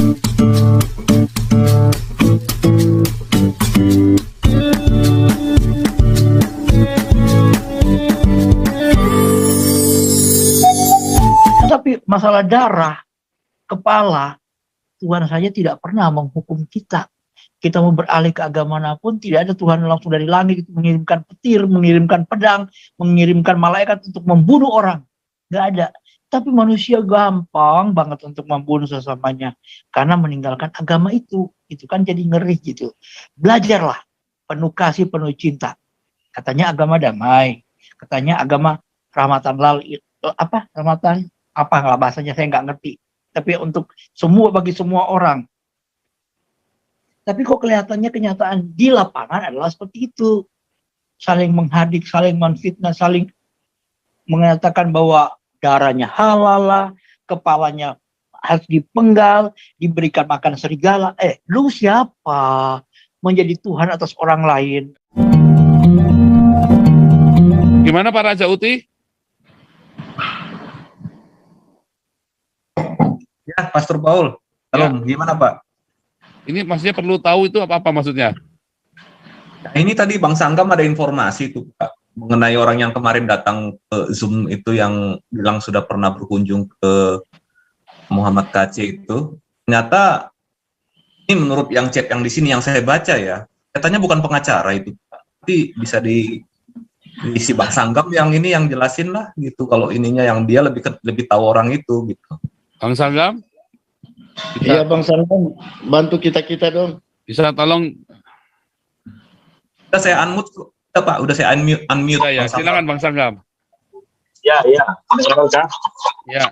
Tapi masalah darah, kepala, Tuhan saja tidak pernah menghukum kita. Kita mau beralih ke agama manapun, tidak ada Tuhan langsung dari langit mengirimkan petir, mengirimkan pedang, mengirimkan malaikat untuk membunuh orang. Gak ada. Tapi manusia gampang banget untuk membunuh sesamanya. Karena meninggalkan agama itu. Itu kan jadi ngeri gitu. Belajarlah. Penuh kasih, penuh cinta. Katanya agama damai. Katanya agama rahmatan rahmatan, apa nggak bahasanya saya nggak ngerti. Tapi untuk semua, bagi semua orang. Tapi kok kelihatannya kenyataan di lapangan adalah seperti itu. Saling menghadik, saling menfitnah, saling mengatakan bahwa darahnya halal lah, kepalanya harus dipenggal, diberikan makan serigala. Lu siapa menjadi Tuhan atas orang lain? Gimana Pak Raja Uti? Ya, Pastor Paul. Halo, gimana Pak? Ini maksudnya perlu tahu itu apa maksudnya? Nah, ini tadi Bang Sanggam ada informasi tuh Pak, mengenai orang yang kemarin datang ke Zoom itu yang bilang sudah pernah berkunjung ke Muhammad KC itu. Ternyata ini menurut yang chat yang di sini yang saya baca ya, katanya bukan pengacara itu, Pak. Tapi bisa si Bang Sanggam yang ini yang jelasin lah gitu, kalau ininya yang dia lebih tahu orang itu gitu. Bang Sanggam? Iya Bang Sanggam, bantu kita dong. Bisa tolong? Udah saya unmute, Pak. Udah saya unmute. Ya, silakan Bang Sanggam. Ya. Dengar kan? Ya.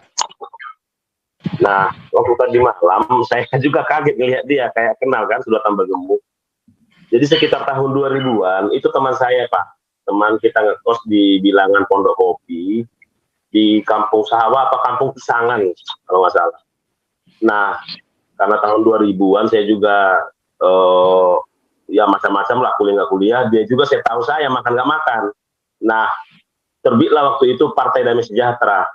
Nah, waktu tadi malam saya juga kaget ngelihat dia, kayak kenal kan, sudah tambah gemuk. Jadi sekitar tahun 2000-an itu teman saya Pak, teman kita ngekos di bilangan Pondok Kopi di Kampung Sahawa apa Kampung Pisangan kalau nggak salah. Nah, karena tahun 2000-an saya juga ya macam-macam lah, kuliah nggak kuliah, dia juga saya tahu saya makan nggak makan. Nah, terbitlah waktu itu Partai Damai Sejahtera.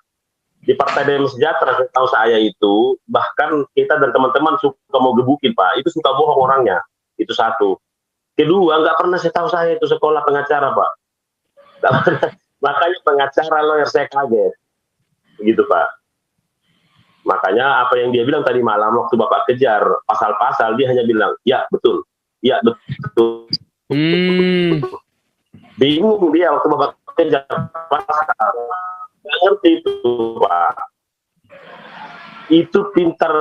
Di Partai Damai Sejahtera saya tahu saya itu, bahkan kita dan teman-teman suka mau gebukin Pak, itu suka bohong orangnya, itu satu. Kedua, nggak pernah saya tahu saya itu sekolah pengacara Pak. Makanya pengacara lawyer saya kaget, begitu Pak. Makanya apa yang dia bilang tadi malam waktu Bapak kejar pasal-pasal, dia hanya bilang, ya betul. Bingung dia waktu Bapak kejar pasal. Nggak ngerti itu Pak. Itu pintar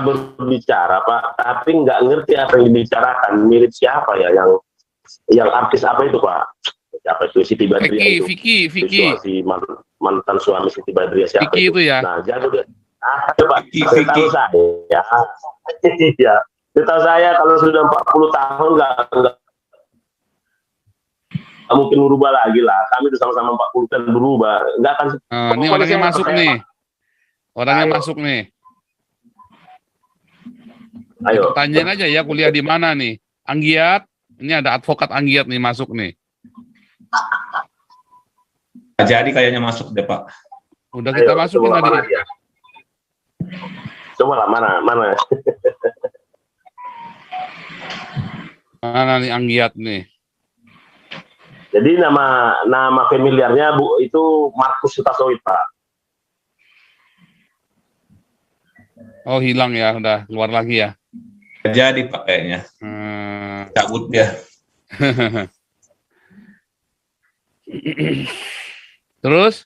berbicara Pak, tapi nggak ngerti apa yang dibicarakan. Mirip siapa ya yang artis apa itu Pak? Siapa itu? Siti Badriah itu. Vicky. Si mantan suami Siti Badriah siapa Vicky itu ya. Nah, jadi Pak, tahu saya. Iya. Setahu saya kalau sudah 40 tahun nggak mungkin berubah lagi lah. Kami itu sama-sama 40 tahun berubah. Nggak akan. Ini orangnya masuk nih. Orangnya masuk nih. Ayo. Tanyain aja ya, kuliah di mana nih? Anggiat. Ini ada advokat Anggiat nih masuk nih. Jadi kayaknya masuk deh Pak. Udah kita masukin tadi. Coba lah mana. Mana nih Anggiat nih? Jadi nama familiarnya Bu itu Markus Sutasoid Pak. Oh hilang ya, udah keluar lagi ya. Jadi Pak kayaknya. Cabut dia. Terus?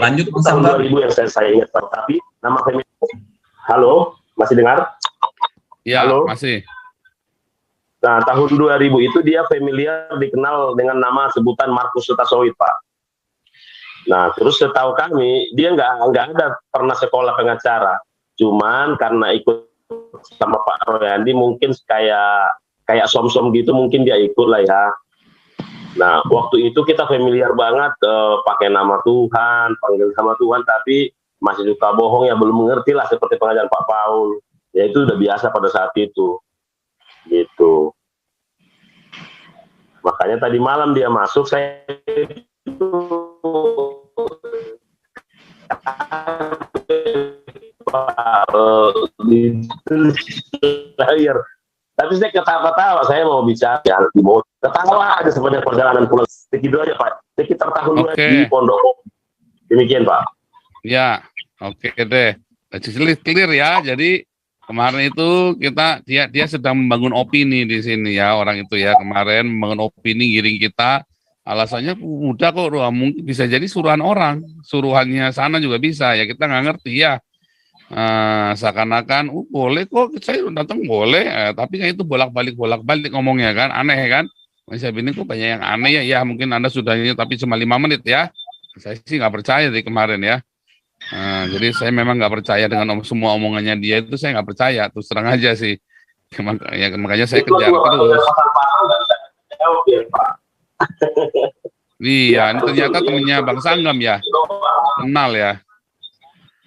Lanjut tahun 2000 yang saya ingat Pak. Tapi nama familiar. Halo, masih dengar? Ya, halo? Masih. Nah, tahun 2000 itu dia familiar dikenal dengan nama sebutan Markus Sutasoid Pak. Nah, terus setahu kami dia nggak ada pernah sekolah pengacara. Cuman karena ikut sama Pak Royandi mungkin kayak som-som gitu mungkin dia ikut lah ya. Nah, waktu itu kita familiar banget pakai nama Tuhan, panggil sama Tuhan, tapi masih suka bohong ya, belum mengerti lah seperti pengajaran Pak Paul. Ya itu udah biasa pada saat itu. Gitu. Makanya tadi malam dia masuk, saya di layar. Tapi saya ketawa-ketawa, saya mau bicara ya, mau ketawa aja sebenarnya perjalanan pulang. Begitu aja Pak, sekitar tahun 2 di Pondok. Demikian Pak. Ya, oke deh. Clear ya. Jadi kemarin itu dia sedang membangun opini di sini ya, orang itu ya kemarin membangun opini giring kita. Alasannya mudah kok, mungkin bisa jadi suruhan orang, suruhannya sana juga bisa ya, kita nggak ngerti ya. Seakan-akan boleh kok, saya datang boleh, tapi kan itu bolak-balik ngomongnya kan, aneh kan. Saya bilang kok banyak yang aneh ya, mungkin Anda sudah ini tapi cuma 5 menit ya. Saya sih nggak percaya dari kemarin ya. Jadi saya memang nggak percaya dengan semua omongannya dia itu, saya nggak percaya, terus terang aja sih. Makanya saya kejar terus. Iya, ini ternyata temennya Bang Sanggam ya, kenal ya.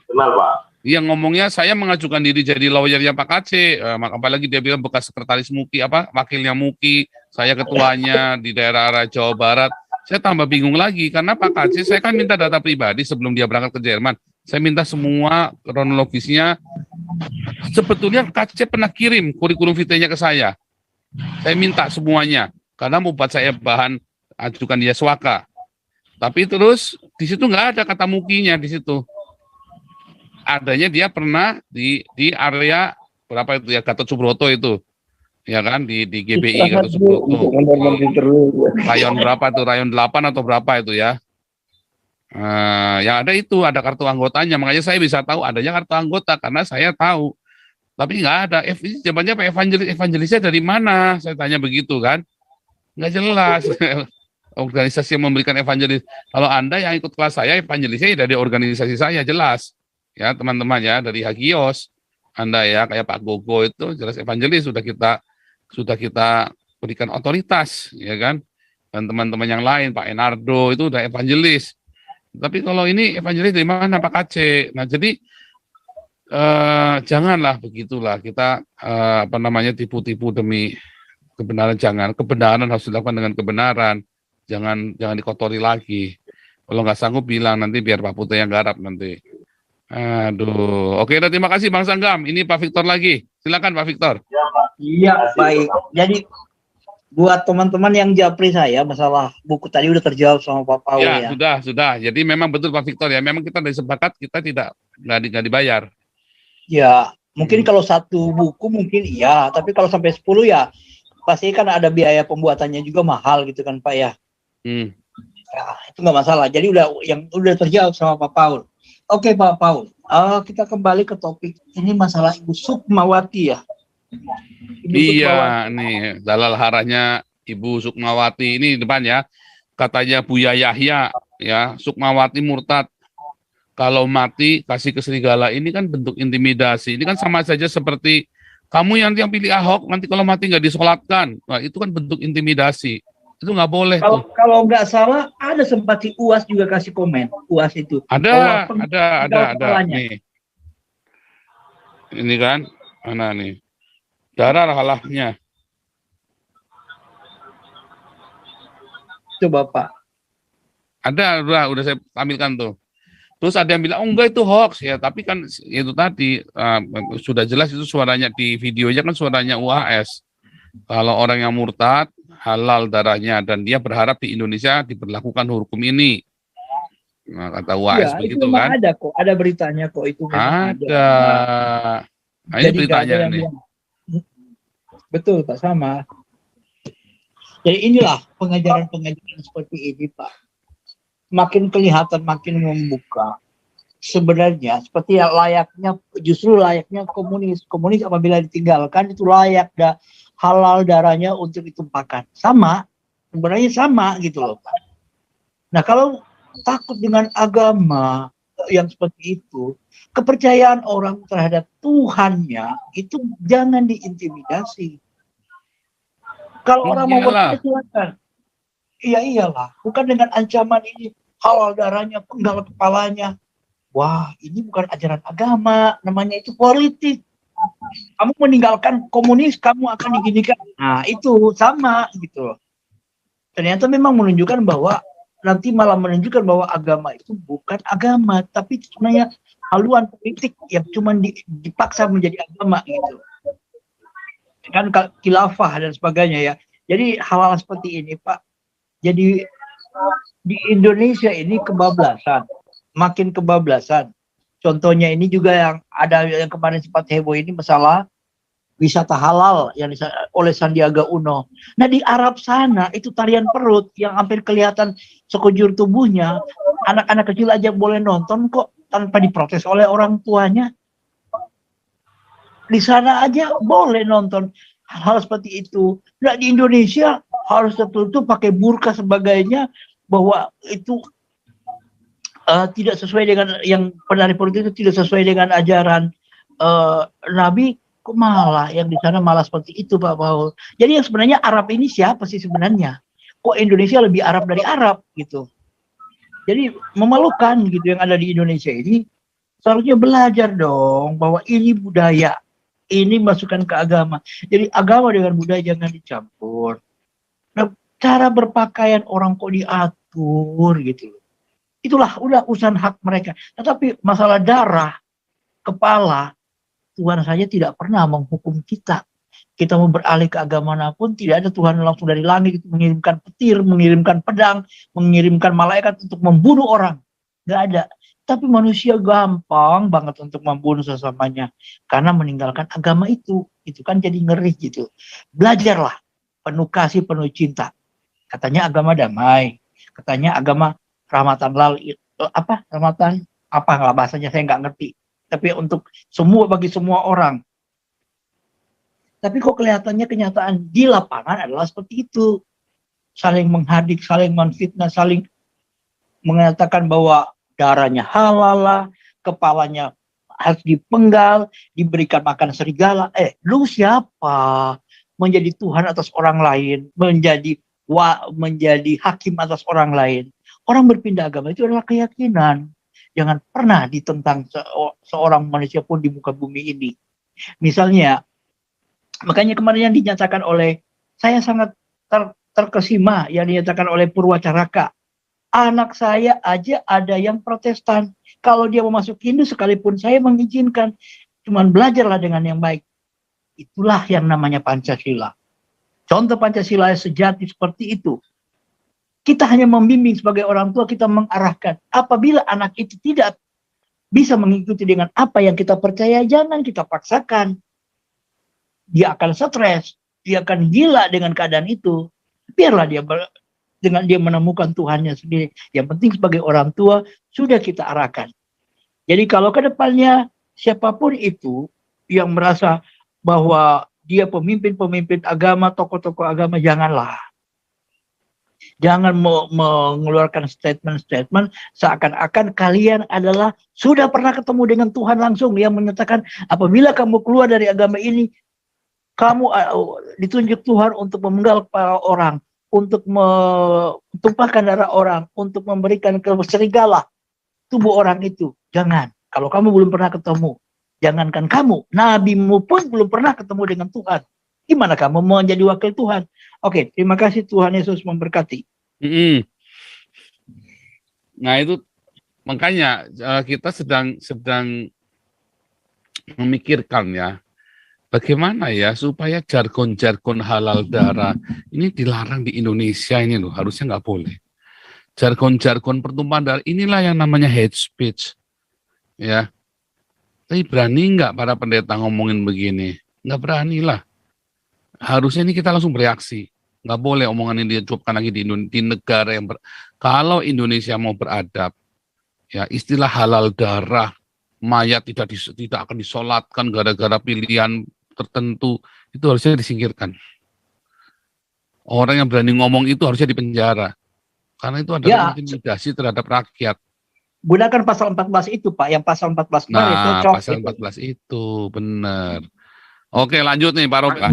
Kenal Pak. Iya, ngomongnya saya mengajukan diri jadi lawyernya Pak Kace, apalagi dia bilang bekas sekretaris MUKI, wakilnya MUKI, saya ketuanya di daerah arah Jawa Barat. Saya tambah bingung lagi, karena Pak Kace, saya kan minta data pribadi sebelum dia berangkat ke Jerman. Saya minta semua kronologisnya. Sebetulnya Kace pernah kirim kurikulum vitae-nya ke saya. Saya minta semuanya, karena mau buat saya bahan ajukan dia swaka. Tapi terus di situ nggak ada kata MUKI-nya di situ. Adanya dia pernah di area berapa itu ya, Gatot Subroto itu. Ya kan, di GBI Gatot Subroto. Rayon berapa tuh, rayon 8 atau berapa itu ya. Yang ada itu, ada kartu anggotanya. Makanya saya bisa tahu adanya kartu anggota, karena saya tahu. Tapi nggak ada. Jawabannya Pak evangelisnya dari mana? Saya tanya begitu kan. Nggak jelas. Organisasi yang memberikan evangelis. Kalau Anda yang ikut kelas saya, evangelisnya dari organisasi saya, jelas. Ya teman-teman ya, dari Hagios. Anda ya, kayak Pak Gogo itu, jelas evangelis, sudah kita berikan otoritas, ya kan. Dan teman-teman yang lain, Pak Enardo itu udah evangelis. Tapi kalau ini evangelis dari mana Pak Kace? Nah jadi janganlah begitulah kita tipu-tipu demi kebenaran. Jangan, kebenaran harus dilakukan dengan kebenaran. Jangan dikotori lagi. Kalau nggak sanggup bilang, nanti biar Pak Putih yang garap nanti. Aduh, oke, terima kasih Bang Sanggam. Ini Pak Victor lagi. Silakan Pak Victor. Iya, baik. Jadi buat teman-teman yang japri saya masalah buku tadi udah terjawab sama Pak Paul ya. Sudah. Jadi memang betul Pak Victor ya. Memang kita dari sepakat kita nggak dibayar. Ya, mungkin kalau satu buku mungkin iya, tapi kalau sampai 10 ya pasti kan ada biaya pembuatannya juga mahal gitu kan Pak ya. Ya, itu nggak masalah. Jadi udah terjawab sama Pak Paul. Oke Pak Paul, kita kembali ke topik ini, masalah Ibu Sukmawati ya. Iya, nih dalal harahnya Ibu Sukmawati ini depan ya. Katanya Buya Yahya ya, Sukmawati murtad. Kalau mati kasih ke serigala, ini kan bentuk intimidasi. Ini kan sama saja seperti kamu yang pilih Ahok, nanti kalau mati nggak disolatkan. Nah, itu kan bentuk intimidasi. Itu nggak boleh. Kalau nggak salah, ada sempat si UAS juga kasih komen. UAS itu. Ada. Nih. Ini kan, mana nih? Darah halahnya. Coba Pak. Ada, udah saya tampilkan tuh. Terus ada yang bilang, oh enggak itu hoax ya, tapi kan itu tadi sudah jelas itu suaranya di videonya kan suaranya UAS. Kalau orang yang murtad, halal darahnya, dan dia berharap di Indonesia diberlakukan hukum ini. Nah, kata UAS begitu kan? Ada kok, ada beritanya kok itu. Ada. Nah, ini beritanya nih. Betul Pak, sama. Jadi inilah pengajaran-pengajaran seperti ini Pak. Makin kelihatan, makin membuka. Sebenarnya seperti justru layaknya komunis. Komunis apabila ditinggalkan itu layak halal darahnya untuk ditumpahkan. Sebenarnya sama gitu loh Pak. Nah kalau takut dengan agama yang seperti itu, kepercayaan orang terhadap Tuhannya itu jangan diintimidasi. Kalau orang mau berkata silakan. Iyalah, bukan dengan ancaman ini halal darahnya, penggal kepalanya. Wah, ini bukan ajaran agama, namanya itu politik. Kamu meninggalkan komunis, kamu akan diginikan. Nah, itu sama gitu. Ternyata memang menunjukkan bahwa nanti malah menunjukkan bahwa agama itu bukan agama, tapi sebenarnya haluan politik yang cuma dipaksa menjadi agama gitu. Kan khilafah dan sebagainya ya. Jadi hal-hal seperti ini Pak, jadi di Indonesia ini kebablasan, makin kebablasan. Contohnya ini juga yang ada yang kemarin sempat heboh ini masalah wisata halal yang oleh Sandiaga Uno. Nah di Arab sana itu tarian perut yang hampir kelihatan sekujur tubuhnya, anak-anak kecil aja boleh nonton kok tanpa diprotes oleh orang tuanya. Di sana aja boleh nonton hal seperti itu. Nah di Indonesia harus tertutup pakai burka sebagainya, bahwa itu tidak sesuai dengan yang penari politik itu tidak sesuai dengan ajaran Nabi. Kok malah yang di sana malah seperti itu Pak Paul. Jadi yang sebenarnya Arab ini siapa sih sebenarnya? Kok Indonesia lebih Arab dari Arab gitu? Jadi memalukan gitu yang ada di Indonesia ini. Seharusnya belajar dong bahwa ini budaya, ini masukkan ke agama. Jadi agama dengan budaya jangan dicampur. Nah, cara berpakaian orang kok diatur gitu. Itulah udah urusan hak mereka. Tetapi masalah darah, kepala, Tuhan saja tidak pernah menghukum kita. Kita mau beralih ke agama manapun, tidak ada Tuhan langsung dari langit itu mengirimkan petir, mengirimkan pedang, mengirimkan malaikat untuk membunuh orang. Nggak ada. Tapi manusia gampang banget untuk membunuh sesamanya karena meninggalkan agama itu. Itu kan jadi ngeri gitu. Belajarlah, penuh kasih, penuh cinta. Katanya agama damai, katanya agama rahmatan rahmatan apa nggak bahasanya saya nggak ngerti. Tapi untuk semua, bagi semua orang. Tapi kok kelihatannya kenyataan di lapangan adalah seperti itu. Saling menghadik, saling menfitnah, saling mengatakan bahwa darahnya halal lah, kepalanya harus dipenggal, diberikan makan serigala. Lu siapa? Menjadi Tuhan atas orang lain, menjadi hakim atas orang lain. Orang berpindah agama itu adalah keyakinan. Jangan pernah ditentang seorang manusia pun di muka bumi ini. Misalnya, makanya kemarin yang dinyatakan oleh, saya sangat terkesima yang dinyatakan oleh Purwacaraka. Anak saya aja ada yang Protestan. Kalau dia mau masuk Hindu sekalipun saya mengizinkan. Cuman belajarlah dengan yang baik. Itulah yang namanya Pancasila. Contoh Pancasila sejati seperti itu. Kita hanya membimbing sebagai orang tua, kita mengarahkan. Apabila anak itu tidak bisa mengikuti dengan apa yang kita percaya, jangan kita paksakan. Dia akan stres, dia akan gila dengan keadaan itu. Biarlah dia dengan dia menemukan Tuhannya sendiri. Yang penting sebagai orang tua, sudah kita arahkan. Jadi kalau ke depannya, siapapun itu yang merasa bahwa dia pemimpin-pemimpin agama, tokoh-tokoh agama, janganlah. Jangan mengeluarkan statement-statement seakan-akan kalian adalah sudah pernah ketemu dengan Tuhan langsung yang menyatakan apabila kamu keluar dari agama ini, kamu ditunjuk Tuhan untuk memenggal kepala orang, untuk menumpahkan darah orang, untuk memberikan ke serigala tubuh orang itu. Jangan. Kalau kamu belum pernah ketemu, jangankan kamu, nabimu pun belum pernah ketemu dengan Tuhan. Gimana kamu mau menjadi wakil Tuhan? Oke, terima kasih, Tuhan Yesus memberkati. Nah itu makanya kita sedang memikirkan ya, bagaimana ya supaya jargon-jargon halal darah ini dilarang di Indonesia ini loh, harusnya nggak boleh. Jargon-jargon pertumpahan darah inilah yang namanya hate speech, ya. Tapi berani nggak para pendeta ngomongin begini? Nggak berani lah. Harusnya ini kita langsung bereaksi. Nggak boleh omongan ini diucapkan lagi di negara yang kalau Indonesia mau beradab, ya istilah halal darah, mayat tidak akan disolatkan gara-gara pilihan tertentu, itu harusnya disingkirkan. Orang yang berani ngomong itu harusnya dipenjara. Karena itu adalah intimidasi terhadap rakyat. Gunakan pasal 14 itu Pak, yang pasal 14 Nah, pasal 14 itu benar. Oke, lanjut nih Pak Roka.